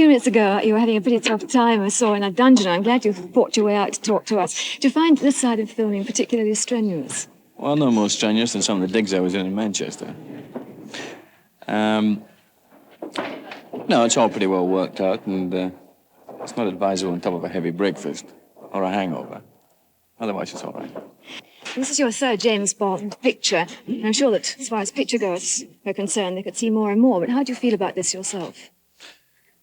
few minutes ago, you were having a pretty tough time, I saw, in a dungeon. I'm glad you fought your way out to talk to us. Do you find this side of filming particularly strenuous? Well, no more strenuous than some of the digs I was in Manchester. No, it's all pretty well worked out, and it's not advisable on top of a heavy breakfast or a hangover. Otherwise, it's all right. This is your third James Bond picture. I'm sure that as far as picture-goers are concerned, they could see more and more, but how do you feel about this yourself?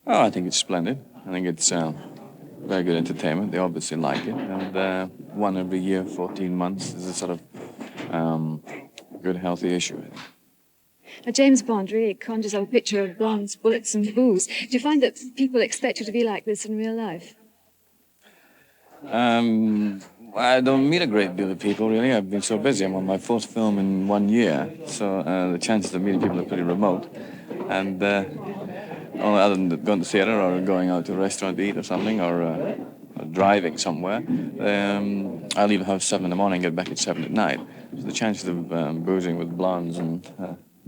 Oh, I think it's splendid. I think it's very good entertainment. They obviously like it, and one every year, 14 months, is a sort of good, healthy issue, I think. Now, James Bond really conjures up a picture of blondes, bullets, and booze. Do you find that people expect you to be like this in real life? I don't meet a great deal of people, really. I've been so busy. I'm on my fourth film in 1 year, so the chances of meeting people are pretty remote. And only other than going to the theater or going out to a restaurant to eat or something, or driving somewhere, I leave the house 7 in the morning and get back at 7 at night. So the chances of boozing with blondes and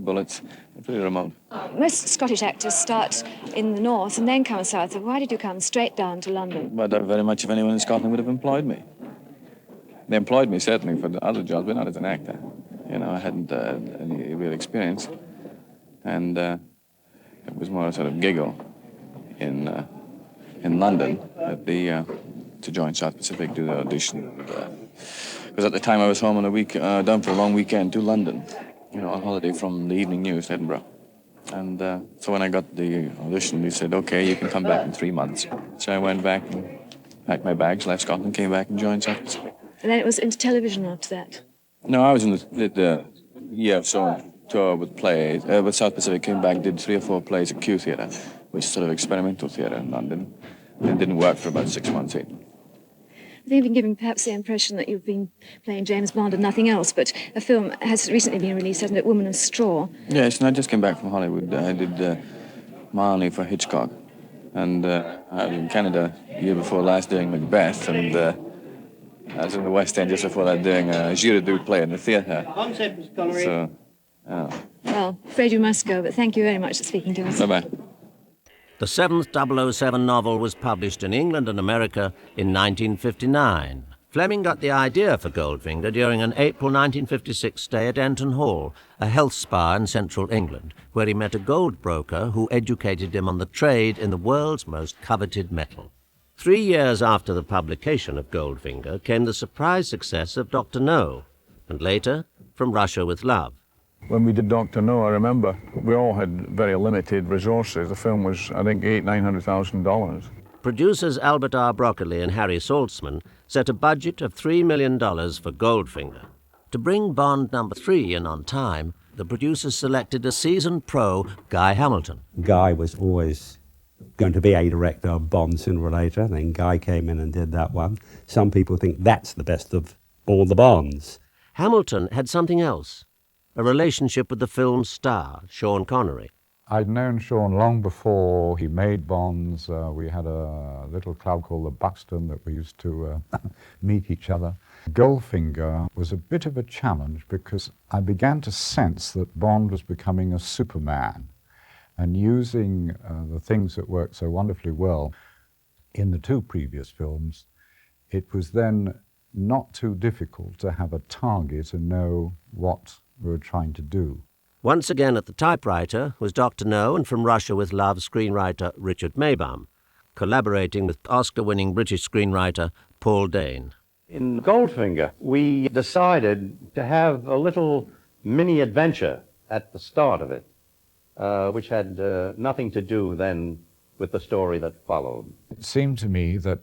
bullets are pretty remote. Most Scottish actors start in the north and then come south. So why did you come straight down to London? But very much if anyone in Scotland would have employed me. They employed me, certainly, for the other jobs, but not as an actor. You know, I hadn't any real experience. And it was more a sort of giggle in London at to join South Pacific, do the audition. Because at the time I was home on a week, down for a long weekend to London, you know, on holiday from the Evening News, Edinburgh. And so when I got the audition, they said, okay, you can come back in 3 months. So I went back and packed my bags, left Scotland, came back and joined South Pacific. And then it was into television after that? No, I was in the year or so tour with plays. With South Pacific, came back, did 3 or 4 plays at Q Theatre, which is sort of experimental theatre in London. It didn't work for about 6 months, 8. I think you've been given perhaps the impression that you've been playing James Bond and nothing else, but a film has recently been released, hasn't it, Woman of Straw? Yes, and I just came back from Hollywood. I did Marley for Hitchcock, and I was in Canada the year before last doing Macbeth, and I was in the West End just before that doing a Giraudoux play in the theatre. Connery. So, Well, afraid you must go, but thank you very much for speaking to us. bye-bye. The 7th 007 novel was published in England and America in 1959. Fleming got the idea for Goldfinger during an April 1956 stay at Enton Hall, a health spa in central England, where he met a gold broker who educated him on the trade in the world's most coveted metal. 3 years after the publication of Goldfinger came the surprise success of Dr. No, and later, From Russia with Love. When we did Dr. No, I remember, we all had very limited resources. The film was, I think, $900,000. Producers Albert R. Broccoli and Harry Saltzman set a budget of $3 million for Goldfinger. To bring Bond number 3 in on time, the producers selected a seasoned pro, Guy Hamilton. Guy was always going to be a director of Bond sooner or later. Then Guy came in and did that one. Some people think that's the best of all the Bonds. Hamilton had something else, a relationship with the film's star, Sean Connery. I'd known Sean long before he made Bonds. We had a little club called the Buxton that we used to meet each other. Goldfinger was a bit of a challenge because I began to sense that Bond was becoming a Superman and using the things that worked so wonderfully well in the 2 previous films. It was then not too difficult to have a target and know what we were trying to do. Once again at the typewriter was Dr. No and From Russia with Love screenwriter Richard Maibaum, collaborating with Oscar-winning British screenwriter Paul Dehn. In Goldfinger, we decided to have a little mini-adventure at the start of it, which had nothing to do then with the story that followed. It seemed to me that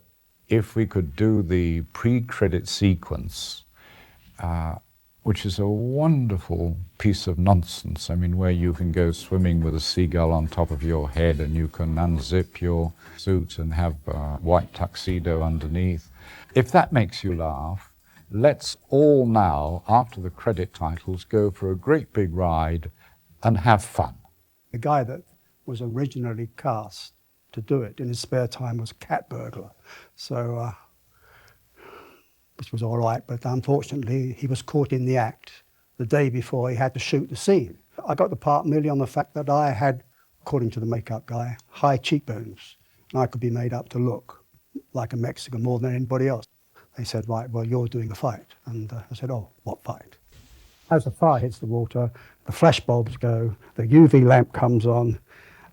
if we could do the pre-credit sequence, which is a wonderful piece of nonsense, I mean, where you can go swimming with a seagull on top of your head and you can unzip your suit and have a white tuxedo underneath. If that makes you laugh, let's all now, after the credit titles, go for a great big ride and have fun. The guy that was originally cast to do it in his spare time was cat burglar. So, which was all right, but unfortunately he was caught in the act the day before he had to shoot the scene. I got the part merely on the fact that I had, according to the makeup guy, high cheekbones. I could be made up to look like a Mexican more than anybody else. They said, right, well, you're doing a fight. And I said, oh, what fight? As the fire hits the water, the flash bulbs go, the UV lamp comes on,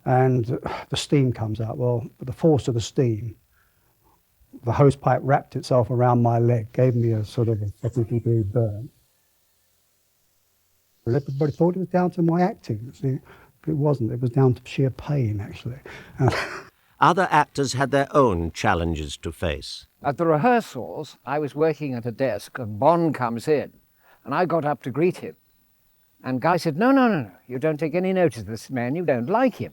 and the steam comes out. Well, with the force of the steam, the hose pipe wrapped itself around my leg, gave me a sort of a second-degree burn. Everybody thought it was down to my acting. See, it wasn't. It was down to sheer pain, actually. Other actors had their own challenges to face. At the rehearsals, I was working at a desk and Bond comes in and I got up to greet him. And Guy said, no, you don't take any notice of this man, you don't like him.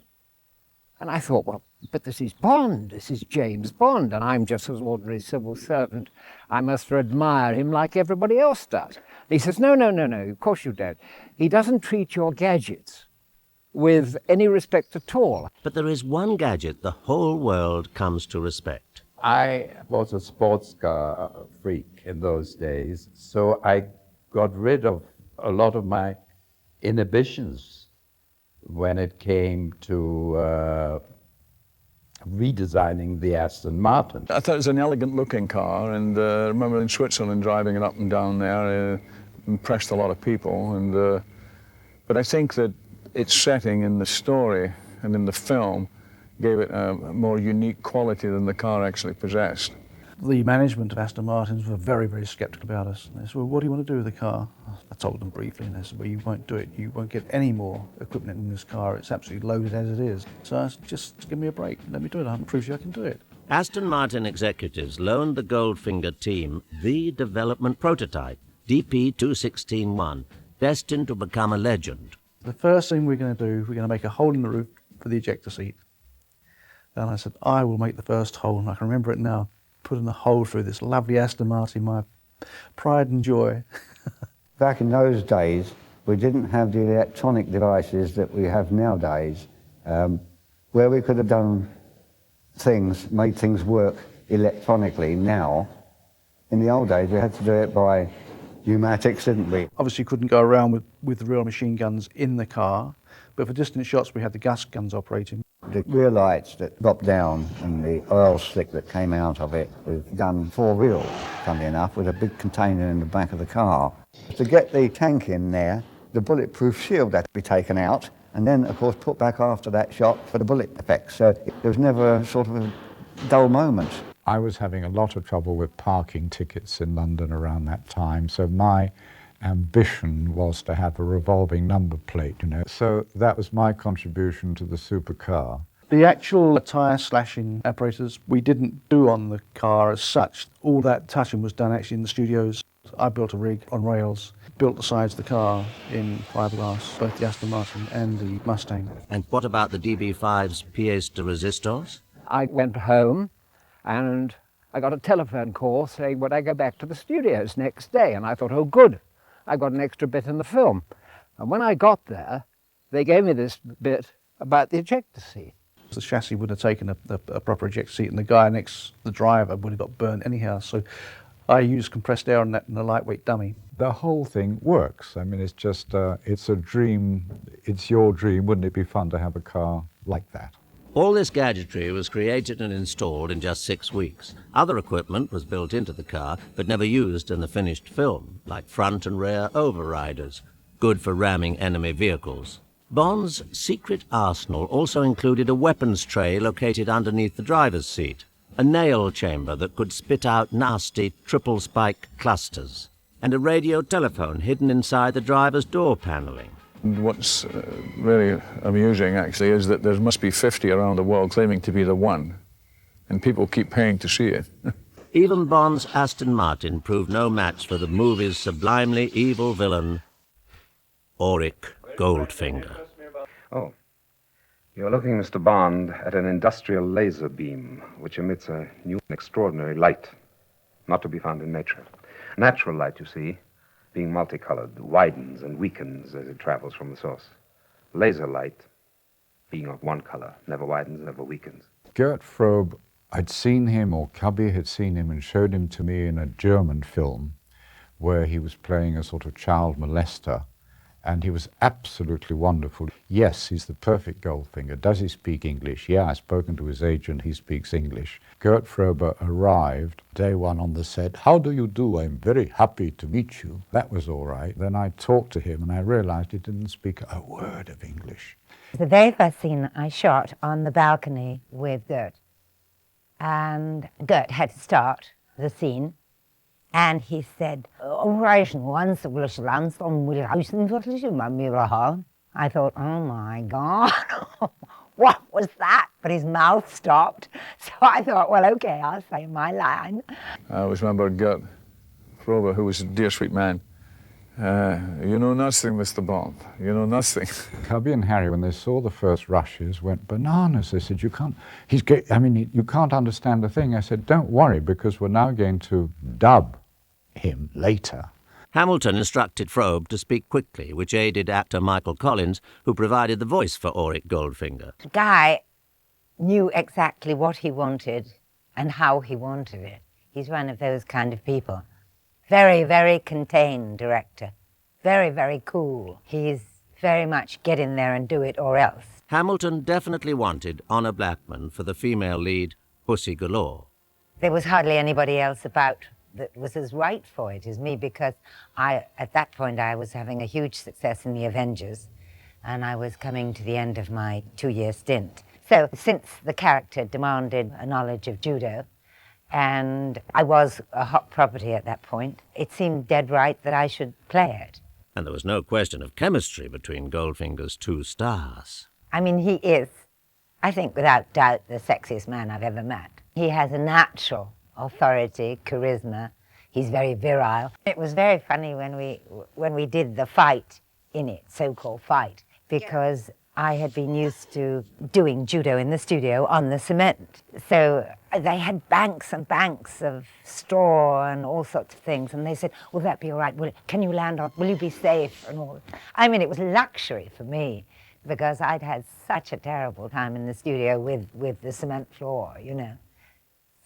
And I thought, well, but this is Bond, this is James Bond, and I'm just an ordinary civil servant. I must admire him like everybody else does. And he says, no, of course you don't. He doesn't treat your gadgets with any respect at all. But there is one gadget the whole world comes to respect. I was a sports car freak in those days, so I got rid of a lot of my inhibitions when it came to redesigning the Aston Martin. I thought it was an elegant-looking car, and I remember in Switzerland driving it up and down there, impressed a lot of people. And but I think that its setting in the story and in the film gave it a more unique quality than the car actually possessed. The management of Aston Martins were very, very sceptical about us. And they said, well, what do you want to do with the car? I told them briefly, and they said, well, you won't do it. You won't get any more equipment in this car. It's absolutely loaded as it is. So I said, just give me a break. Let me do it. I'll prove you I can do it. Aston Martin executives loaned the Goldfinger team the development prototype, DP216-1, destined to become a legend. The first thing we're going to do, we're going to make a hole in the roof for the ejector seat. And I said, I will make the first hole, and I can remember it now, putting a hole through this lovely Aston Martin, my pride and joy. Back in those days, we didn't have the electronic devices that we have nowadays, where we could have done things, made things work electronically now. In the old days, we had to do it by pneumatics, didn't we? Obviously, couldn't go around with the real machine guns in the car, but for distant shots, we had the gas guns operating. The rear lights that dropped down and the oil slick that came out of it was done four-wheel, funnily enough, with a big container in the back of the car. To get the tank in there, the bulletproof shield had to be taken out and then, of course, put back after that shot for the bullet effect. So there was never a sort of a dull moment. I was having a lot of trouble with parking tickets in London around that time, so my ambition was to have a revolving number plate, you know. So that was my contribution to the supercar. The actual tyre slashing apparatus we didn't do on the car as such. All that touching was done actually in the studios. I built a rig on rails, built the sides of the car in fiberglass, both the Aston Martin and the Mustang. And what about the DB5's pièce de résistance? I went home and I got a telephone call saying, would I go back to the studios next day? And I thought, oh, good. I got an extra bit in the film. And when I got there, they gave me this bit about the ejector seat. The chassis would have taken a proper ejector seat, and the guy next to the driver would have got burnt anyhow. So I used compressed air on that and a lightweight dummy. The whole thing works. I mean, it's just, it's a dream. It's your dream. Wouldn't it be fun to have a car like that? All this gadgetry was created and installed in just 6 weeks. Other equipment was built into the car, but never used in the finished film, like front and rear overriders, good for ramming enemy vehicles. Bond's secret arsenal also included a weapons tray located underneath the driver's seat, a nail chamber that could spit out nasty triple-spike clusters, and a radio telephone hidden inside the driver's door paneling. What's really amusing, actually, is that there must be 50 around the world claiming to be the one, and people keep paying to see it. Even Bond's Aston Martin proved no match for the movie's sublimely evil villain, Auric Goldfinger. Oh, you're looking, Mr. Bond, at an industrial laser beam which emits a new and extraordinary light, not to be found in nature. Natural light, you see, being multicolored, widens and weakens as it travels from the source. Laser light, being of one color, never widens, never weakens. Gert Fröbe, I'd seen him, or Cubby had seen him and showed him to me in a German film where he was playing a sort of child molester, And he was absolutely wonderful. Yes, he's the perfect Goldfinger. Does he speak English? Yeah, I've spoken to his agent. He speaks English. Gert Fröbe arrived day one on the set. How do you do? I'm very happy to meet you. That was all right. Then I talked to him and I realized he didn't speak a word of English. The very first scene I shot on the balcony with Gert. And Gert had to start the scene. And he said, I thought, oh my God, what was that? But his mouth stopped. So I thought, well, okay, I'll say my line. I always remember Gert Fröbe, who was a dear sweet man. You know nothing, Mr. Bond. You know nothing. Cubby and Harry, when they saw the first rushes, went bananas. They said, you can't understand the thing. I said, don't worry, because we're now going to dub him later. Hamilton instructed Fröbe to speak quickly, which aided actor Michael Collins, who provided the voice for Auric Goldfinger. Guy knew exactly what he wanted and how he wanted it. He's one of those kind of people. Very, very contained director. Very, very cool. He's very much get in there and do it or else. Hamilton definitely wanted Honor Blackman for the female lead, Pussy Galore. There was hardly anybody else about that was as right for it as me, because at that point I was having a huge success in the Avengers and I was coming to the end of my 2-year stint. So since the character demanded a knowledge of judo, and I was a hot property at that point, it seemed dead right that I should play it. And there was no question of chemistry between Goldfinger's two stars. I mean, he is, I think without doubt, the sexiest man I've ever met. He has a natural authority, charisma. He's very virile. It was very funny when we did the fight in it, so-called fight, because I had been used to doing judo in the studio on the cement. So they had banks and banks of straw and all sorts of things. And they said, will that be all right? Can you land on, will you be safe? And all. I mean, it was luxury for me because I'd had such a terrible time in the studio with the cement floor, you know.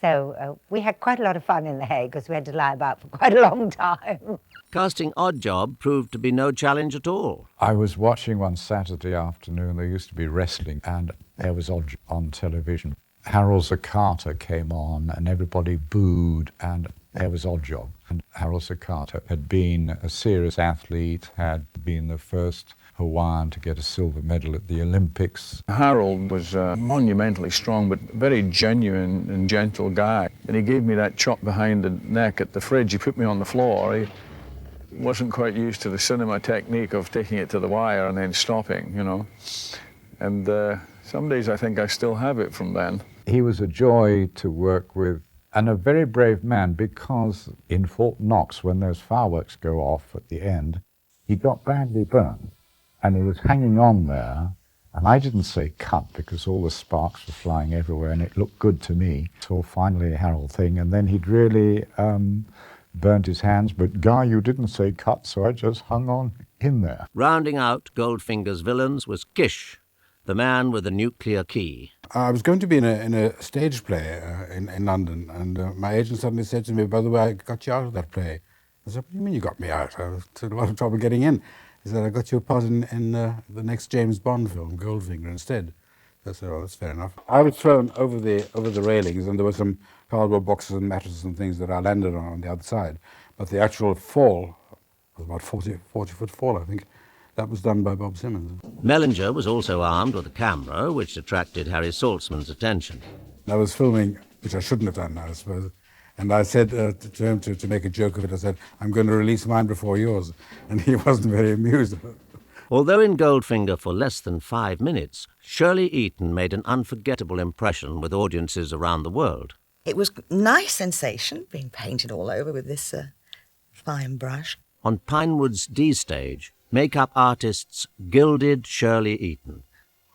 So we had quite a lot of fun in The Hague because we had to lie about for quite a long time. Casting Oddjob proved to be no challenge at all. I was watching one Saturday afternoon, there used to be wrestling, and there was Oddjob on television. Harold Zakata came on, and everybody booed, and there was Oddjob. And Harold Zakata had been a serious athlete, had been the first Hawaiian to get a silver medal at the Olympics. Harold was a monumentally strong but very genuine and gentle guy. And he gave me that chop behind the neck at the fridge. He put me on the floor. He wasn't quite used to the cinema technique of taking it to the wire and then stopping, you know. And some days I think I still have it from then. He was a joy to work with and a very brave man, because in Fort Knox, when those fireworks go off at the end, he got badly burned. And he was hanging on there, and I didn't say cut because all the sparks were flying everywhere and it looked good to me. So finally a Harold thing, and then he'd really burnt his hands, but Guy, you didn't say cut, so I just hung on in there. Rounding out Goldfinger's villains was Kish, the man with the nuclear key. I was going to be in a stage play in London, and my agent suddenly said to me, by the way, I got you out of that play. I said, what do you mean you got me out? I was in a lot of trouble getting in. He said, I got you a part in the next James Bond film, Goldfinger, instead. I said, oh, that's fair enough. I was thrown over the railings, and there were some cardboard boxes and mattresses and things that I landed on the other side. But the actual fall was about 40-foot fall, I think. That was done by Bob Simmons. Mellinger was also armed with a camera, which attracted Harry Saltzman's attention. I was filming, which I shouldn't have done, I suppose. And I said to him, to make a joke of it, I said, I'm going to release mine before yours. And he wasn't very amused. Although in Goldfinger for less than 5 minutes, Shirley Eaton made an unforgettable impression with audiences around the world. It was a nice sensation, being painted all over with this fine brush. On Pinewood's D stage, makeup artists gilded Shirley Eaton.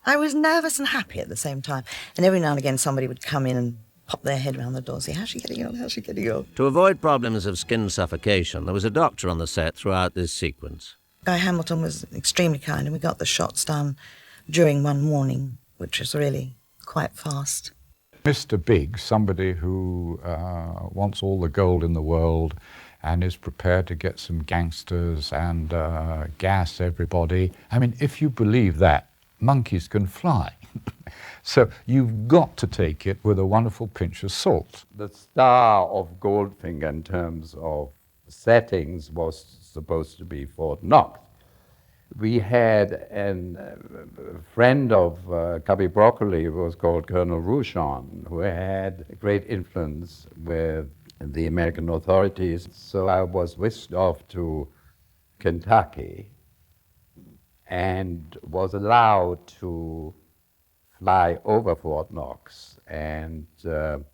I was nervous and happy at the same time. And every now and again somebody would come in and pop their head around the door and say, how's she getting on, how's she getting on? To avoid problems of skin suffocation, there was a doctor on the set throughout this sequence. Guy Hamilton was extremely kind, and we got the shots done during one morning, which was really quite fast. Mr. Big, somebody who wants all the gold in the world, and is prepared to get some gangsters and gas everybody. I mean, if you believe that, monkeys can fly. So you've got to take it with a wonderful pinch of salt. The star of Goldfinger in terms of settings was supposed to be Fort Knox. We had a friend of Cubby Broccoli, who was called Colonel Rouchon, who had a great influence with the American authorities. So I was whisked off to Kentucky and was allowed to fly over Fort Knox and to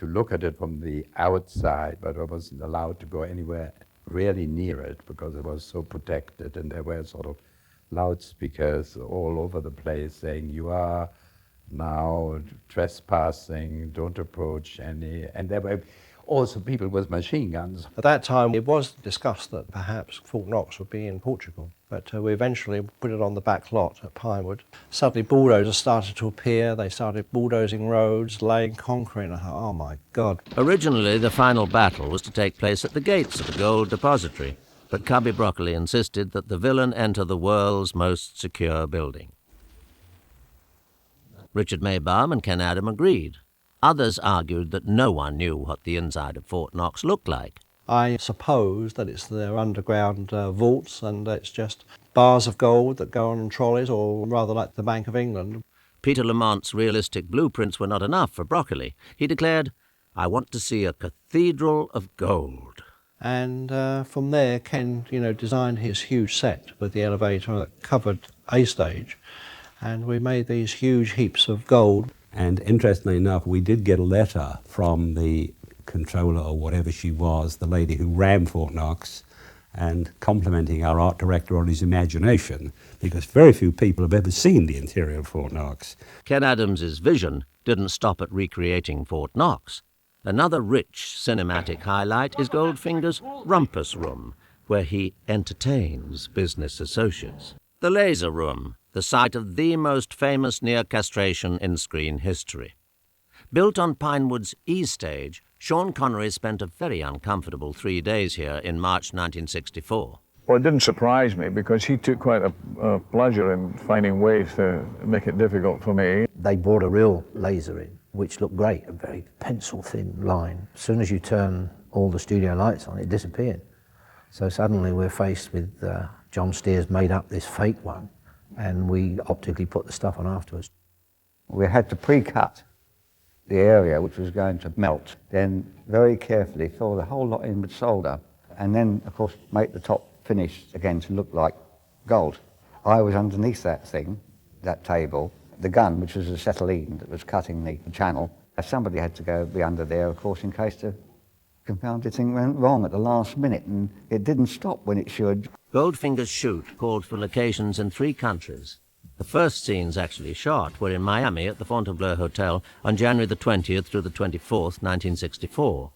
look at it from the outside, but I wasn't allowed to go anywhere really near it because it was so protected, and there were sort of loudspeakers all over the place saying, "You are now trespassing, don't approach any," and there were also people with machine guns. At that time, it was discussed that perhaps Fort Knox would be in Portugal, but we eventually put it on the back lot at Pinewood. Suddenly bulldozers started to appear. They started bulldozing roads, laying concrete, and I thought, oh my God. Originally, the final battle was to take place at the gates of the gold depository, but Cubby Broccoli insisted that the villain enter the world's most secure building. Richard Maibaum and Ken Adam agreed. Others argued that no one knew what the inside of Fort Knox looked like. I suppose that it's their underground vaults, and it's just bars of gold that go on trolleys, or rather like the Bank of England. Peter Lamont's realistic blueprints were not enough for Broccoli. He declared, "I want to see a cathedral of gold." And from there, Ken, designed his huge set with the elevator that covered a stage, and we made these huge heaps of gold. And interestingly enough, we did get a letter from the controller, or whatever she was, the lady who ran Fort Knox, and complimenting our art director on his imagination, because very few people have ever seen the interior of Fort Knox. Ken Adams's vision didn't stop at recreating Fort Knox. Another rich cinematic highlight is Goldfinger's rumpus room, where he entertains business associates. The laser room, the site of the most famous near-castration in screen history. Built on Pinewood's E stage, Sean Connery spent a very uncomfortable 3 days here in March 1964. Well, it didn't surprise me because he took quite a pleasure in finding ways to make it difficult for me. They brought a real laser in, which looked great, a very pencil-thin line. As soon as you turn all the studio lights on, it disappeared. So suddenly we're faced with John Steers made up this fake one, and we optically put the stuff on afterwards. We had to pre-cut the area which was going to melt, then very carefully fill the whole lot in with solder, and then, of course, make the top finish again to look like gold. I was underneath that thing, that table, the gun, which was a acetylene that was cutting the channel. Somebody had to be under there, of course, in case the confounded thing went wrong at the last minute, and it didn't stop when it should. Goldfinger's shoot called for locations in 3 countries. The first scenes actually shot were in Miami at the Fontainebleau Hotel on January the 20th through the 24th, 1964.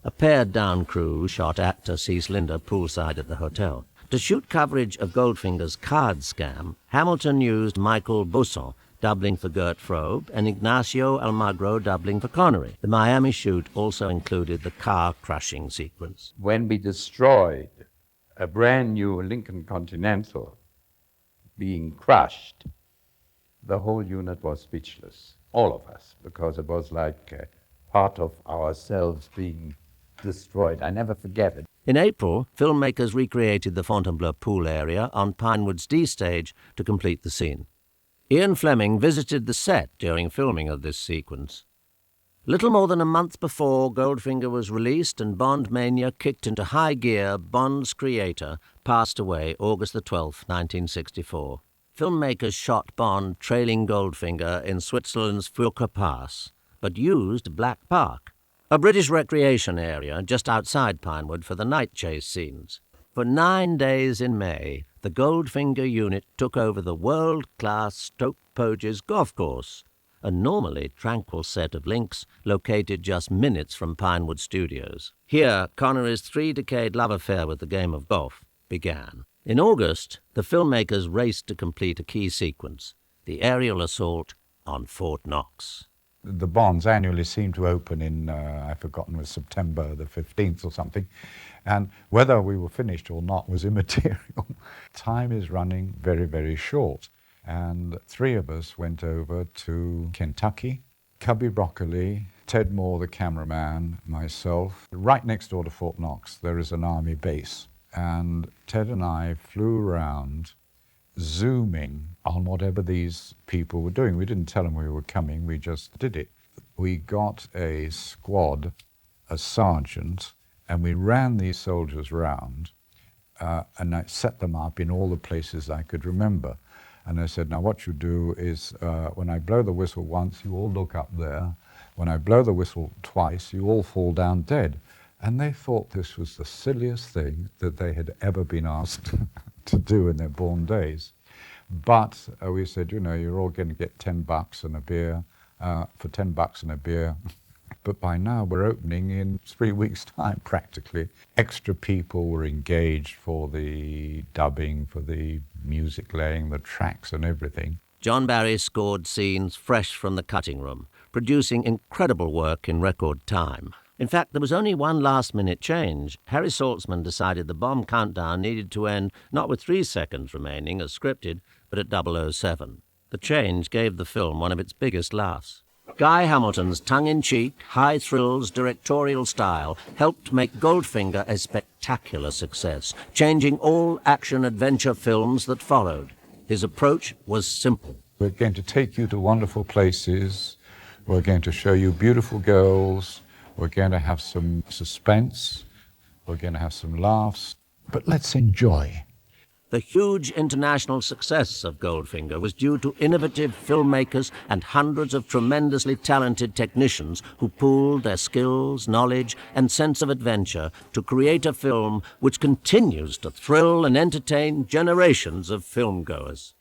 A pared-down crew shot actor Cease Linder poolside at the hotel. To shoot coverage of Goldfinger's card scam, Hamilton used Michael Busson, doubling for Gert Fröbe, and Ignacio Almagro doubling for Connery. The Miami shoot also included the car-crushing sequence. When we destroyed a brand new Lincoln Continental being crushed, the whole unit was speechless, all of us, because it was like part of ourselves being destroyed. I never forget it. In April, filmmakers recreated the Fontainebleau pool area on Pinewood's D stage to complete the scene. Ian Fleming visited the set during filming of this sequence. Little more than a month before Goldfinger was released and Bond mania kicked into high gear, Bond's creator passed away August the 12th, 1964. Filmmakers shot Bond trailing Goldfinger in Switzerland's Furka Pass, but used Black Park, a British recreation area just outside Pinewood, for the night chase scenes. For 9 days in May, the Goldfinger unit took over the world-class Stoke Poges golf course, a normally tranquil set of links located just minutes from Pinewood Studios. Here, Connery's 3-decade love affair with the game of golf began. In August, the filmmakers raced to complete a key sequence, the aerial assault on Fort Knox. The bonds annually seem to open in, I've forgotten, it was September the 15th or something. And whether we were finished or not was immaterial. Time is running very, very short. And 3 of us went over to Kentucky. Cubby Broccoli, Ted Moore, the cameraman, myself. Right next door to Fort Knox, there is an army base. And Ted and I flew around, zooming on whatever these people were doing. We didn't tell them we were coming, we just did it. We got a squad, a sergeant, and we ran these soldiers round, and I set them up in all the places I could remember. And I said, now what you do is, when I blow the whistle once, you all look up there. When I blow the whistle twice, you all fall down dead. And they thought this was the silliest thing that they had ever been asked to do in their born days. But we said, you know, you're all going to get $10 and a beer, for $10 and a beer. But by now we're opening in 3 weeks' time, practically. Extra people were engaged for the dubbing, for the music laying, the tracks and everything. John Barry scored scenes fresh from the cutting room, producing incredible work in record time. In fact, there was only one last-minute change. Harry Saltzman decided the bomb countdown needed to end not with 3 seconds remaining as scripted, but at 007. The change gave the film one of its biggest laughs. Guy Hamilton's tongue-in-cheek, high-thrills directorial style helped make Goldfinger a spectacular success, changing all action-adventure films that followed. His approach was simple. We're going to take you to wonderful places. We're going to show you beautiful girls. We're going to have some suspense. We're going to have some laughs. But let's enjoy. The huge international success of Goldfinger was due to innovative filmmakers and hundreds of tremendously talented technicians who pooled their skills, knowledge, and sense of adventure to create a film which continues to thrill and entertain generations of filmgoers.